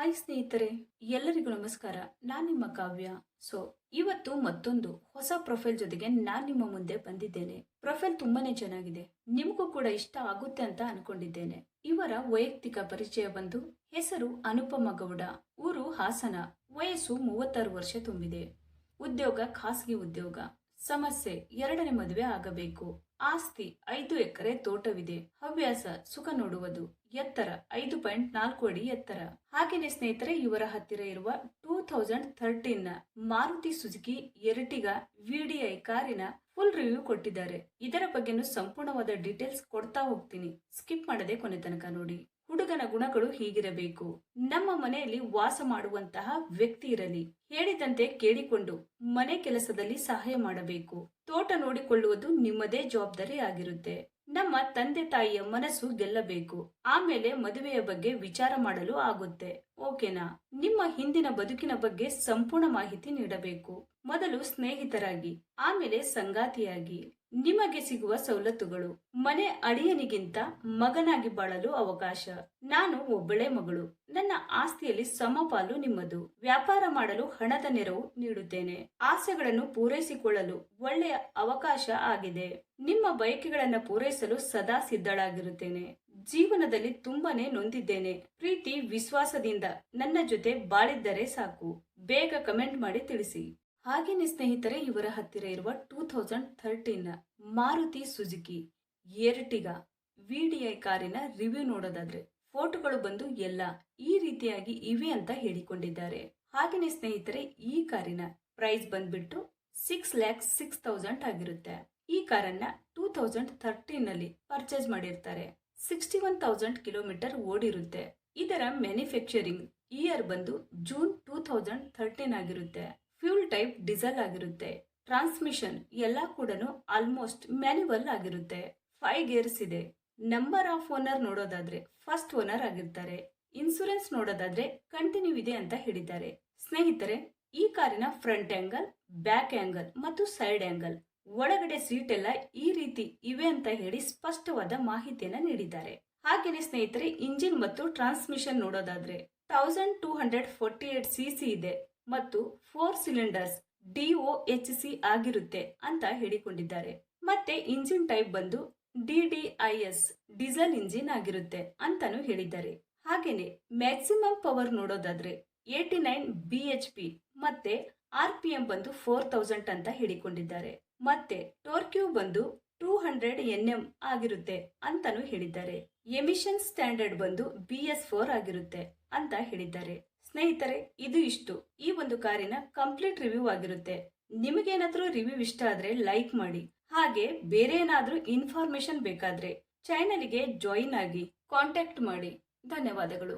Hi ಸ್ನೇಹಿತರೆ, ಎಲ್ಲರಿಗೂ ನಮಸ್ಕಾರ. ನಾನು ನಿಮ್ಮ ಕಾವ್ಯ. ಸೊ ಇವತ್ತು ಮತ್ತೊಂದು ಹೊಸ ಪ್ರೊಫೈಲ್ ಜೊತೆಗೆ ನಾನು ನಿಮ್ಮ ಮುಂದೆ ಬಂದಿದ್ದೇನೆ. ಪ್ರೊಫೈಲ್ ತುಂಬಾನೇ ಚೆನ್ನಾಗಿದೆ, ನಿಮಗೂ ಕೂಡ ಇಷ್ಟ ಆಗುತ್ತೆ ಅಂತ ಅನ್ಕೊಂಡಿದ್ದೇನೆ. ಇವರ ವೈಯಕ್ತಿಕ ಪರಿಚಯ ಬಂದು ಹೆಸರು ಅನುಪಮ ಗೌಡ, ಊರು ಹಾಸನ, ವಯಸ್ಸು 36 ವರ್ಷ ತುಂಬಿದೆ. ಉದ್ಯೋಗ ಖಾಸಗಿ ಉದ್ಯೋಗ. ಸಮಸ್ಯೆ ಎರಡನೇ ಮದುವೆ ಆಗಬೇಕು. ಆಸ್ತಿ 5 ಎಕರೆ ತೋಟವಿದೆ. ಹವ್ಯಾಸ ಸುಖ ನೋಡುವುದು. ಎತ್ತರ 5.4 ಅಡಿ ಎತ್ತರ. ಹಾಗೇನೆ ಸ್ನೇಹಿತರೆ, ಇವರ ಹತ್ತಿರ ಇರುವ 2013 ಮಾರುತಿ ಸುಜುಕಿ ಎರ್ಟಿಗಾ ವಿಡಿಐ ಕಾರಿನ ಫುಲ್ ರಿವ್ಯೂ ಕೊಟ್ಟಿದ್ದಾರೆ. ಇದರ ಬಗ್ಗೆನೂ ಸಂಪೂರ್ಣವಾದ ಡೀಟೇಲ್ಸ್ ಕೊಡ್ತಾ ಹೋಗ್ತೀನಿ, ಸ್ಕಿಪ್ ಮಾಡದೆ ಕೊನೆ ತನಕ ನೋಡಿ. ಹುಡುಗನ ಗುಣಗಳು ಹೀಗಿರಬೇಕು: ನಮ್ಮ ಮನೆಯಲ್ಲಿ ವಾಸ ಮಾಡುವಂತಹ ವ್ಯಕ್ತಿ ಇರಲಿ, ಹೇಳಿದಂತೆ ಕೇಳಿಕೊಂಡು ಮನೆ ಕೆಲಸದಲ್ಲಿ ಸಹಾಯ ಮಾಡಬೇಕು, ತೋಟ ನೋಡಿಕೊಳ್ಳುವುದು ನಿಮ್ಮದೇ ಜವಾಬ್ದಾರಿ ಆಗಿರುತ್ತೆ, ನಮ್ಮ ತಂದೆ ತಾಯಿಯ ಮನಸ್ಸು ಗೆಲ್ಲಬೇಕು, ಆಮೇಲೆ ಮದುವೆಯ ಬಗ್ಗೆ ವಿಚಾರ ಮಾಡಲು ಆಗುತ್ತೆ. ಓಕೆನಾ? ನಿಮ್ಮ ಹಿಂದಿನ ಬದುಕಿನ ಬಗ್ಗೆ ಸಂಪೂರ್ಣ ಮಾಹಿತಿ ನೀಡಬೇಕು. ಮೊದಲು ಸ್ನೇಹಿತರಾಗಿ, ಆಮೇಲೆ ಸಂಗಾತಿಯಾಗಿ. ನಿಮಗೆ ಸಿಗುವ ಸವಲತ್ತುಗಳು: ಮನೆ ಅಳಿಯನಿಗಿಂತ ಮಗನಾಗಿ ಬಾಳಲು ಅವಕಾಶ. ನಾನು ಒಬ್ಬಳೇ ಮಗಳು, ನನ್ನ ಆಸ್ತಿಯಲ್ಲಿ ಸಮಪಾಲು ನಿಮ್ಮದು. ವ್ಯಾಪಾರ ಮಾಡಲು ಹಣದ ನೆರವು ನೀಡುತ್ತೇನೆ. ಆಸೆಗಳನ್ನು ಪೂರೈಸಿಕೊಳ್ಳಲು ಒಳ್ಳೆಯ ಅವಕಾಶ ಆಗಿದೆ. ನಿಮ್ಮ ಬಯಕೆಗಳನ್ನ ಪೂರೈಸಲು ಸದಾ ಸಿದ್ಧಳಾಗಿರುತ್ತೇನೆ. ಜೀವನದಲ್ಲಿ ತುಂಬಾನೇ ನೊಂದಿದ್ದೇನೆ. ಪ್ರೀತಿ ವಿಶ್ವಾಸದಿಂದ ನನ್ನ ಜೊತೆ ಬಾಳಿದ್ದರೆ ಸಾಕು. ಬೇಗ ಕಮೆಂಟ್ ಮಾಡಿ ತಿಳಿಸಿ. ಹಾಗೇನೆ ಸ್ನೇಹಿತರೆ, ಇವರ ಹತ್ತಿರ ಇರುವ 2013 ಮಾರುತಿ ಸುಜುಕಿ ಎರ್ಟಿಗಾ ವಿಡಿಐ ಕಾರಿನ ರಿವ್ಯೂ ನೋಡೋದಾದ್ರೆ ಫೋಟೋಗಳು ಬಂದು ಎಲ್ಲ ಈ ರೀತಿಯಾಗಿ ಇವೆ ಅಂತ ಹೇಳಿಕೊಂಡಿದ್ದಾರೆ. ಹಾಗೇನೆ ಸ್ನೇಹಿತರೆ, ಈ ಕಾರಿನ ಪ್ರೈಸ್ ಬಂದ್ಬಿಟ್ಟು 6,06,000 ಆಗಿರುತ್ತೆ. ಈ ಕಾರನ್ನ 2013 ನಲ್ಲಿ ಪರ್ಚೇಸ್ ಮಾಡಿರ್ತಾರೆ. 61,000 ಕಿಲೋಮೀಟರ್ ಓಡಿರುತ್ತೆ. ಇದರ ಮ್ಯಾನುಫ್ಯಾಕ್ಚರಿಂಗ್ ಇಯರ್ ಬಂದು ಜೂನ್ 2013 ಆಗಿರುತ್ತೆ. ಫ್ಯೂಲ್ ಟೈಪ್ ಡೀಸೆಲ್ ಆಗಿರುತ್ತೆ. ಟ್ರಾನ್ಸ್ಮಿಷನ್ ಎಲ್ಲ ಕೂಡ ಆಲ್ಮೋಸ್ಟ್ ಮ್ಯಾನ್ಯುವಲ್ ಆಗಿರುತ್ತೆ. 5 ಗೇರ್ಸ್ ಇದೆ. ನಂಬರ್ ಆಫ್ ಓನರ್ ನೋಡೋದಾದ್ರೆ ಫಸ್ಟ್ ಓನರ್ ಆಗಿರ್ತಾರೆ. ಇನ್ಸೂರೆನ್ಸ್ ನೋಡೋದಾದ್ರೆ ಕಂಟಿನ್ಯೂ ಇದೆ ಅಂತ ಹೇಳಿದ್ದಾರೆ. ಸ್ನೇಹಿತರೆ, ಈ ಕಾರಿನ ಫ್ರಂಟ್ ಆಂಗಲ್, ಬ್ಯಾಕ್ ಆಂಗಲ್ ಮತ್ತು ಸೈಡ್ ಆಂಗಲ್, ಒಳಗಡೆ ಸೀಟ್ ಎಲ್ಲ ಈ ರೀತಿ ಇವೆ ಅಂತ ಹೇಳಿ ಸ್ಪಷ್ಟವಾದ ಮಾಹಿತಿಯನ್ನ ನೀಡಿದ್ದಾರೆ. ಹಾಗೇನೆ ಸ್ನೇಹಿತರೆ, ಇಂಜಿನ್ ಮತ್ತು ಟ್ರಾನ್ಸ್ಮಿಷನ್ ನೋಡೋದಾದ್ರೆ 1248 ಸಿಸಿ ಇದೆ ಮತ್ತು 4 ಸಿಲಿಂಡರ್ಸ್ DOHC ಆಗಿರುತ್ತೆ ಅಂತ ಹೇಳಿಕೊಂಡಿದ್ದಾರೆ. ಮತ್ತೆ ಇಂಜಿನ್ ಟೈಪ್ ಬಂದು DDIS ಡೀಸೆಲ್ ಇಂಜಿನ್ ಆಗಿರುತ್ತೆ ಅಂತಾನು ಹೇಳಿದ್ದಾರೆ. ಹಾಗೇನೆ ಮ್ಯಾಕ್ಸಿಮಮ್ ಪವರ್ ನೋಡೋದಾದ್ರೆ 89 BHP ಮತ್ತೆ RPM ಬಂದು 4000 ಅಂತ ಹೇಳಿಕೊಂಡಿದ್ದಾರೆ. ಮತ್ತೆ ಟೋರ್ಕ್ಯೂ ಬಂದು 200 Nm ಆಗಿರುತ್ತೆ ಅಂತಾನು ಹೇಳಿದ್ದಾರೆ. ಎಮಿಷನ್ ಸ್ಟ್ಯಾಂಡರ್ಡ್ ಬಂದು BS4 ಆಗಿರುತ್ತೆ ಅಂತ ಹೇಳಿದ್ದಾರೆ. ಸ್ನೇಹಿತರೆ, ಇದು ಇಷ್ಟು ಈ ಒಂದು ಕಾರಿನ ಕಂಪ್ಲೀಟ್ ರಿವ್ಯೂ ಆಗಿರುತ್ತೆ. ನಿಮಗೇನಾದ್ರೂ ರಿವ್ಯೂ ಇಷ್ಟ ಆದ್ರೆ ಲೈಕ್ ಮಾಡಿ. ಹಾಗೆ ಬೇರೆ ಏನಾದ್ರೂ ಇನ್ಫಾರ್ಮೇಶನ್ ಬೇಕಾದ್ರೆ ಚಾನೆಲ್ಗೆ ಜಾಯಿನ್ ಆಗಿ ಕಾಂಟ್ಯಾಕ್ಟ್ ಮಾಡಿ. ಧನ್ಯವಾದಗಳು.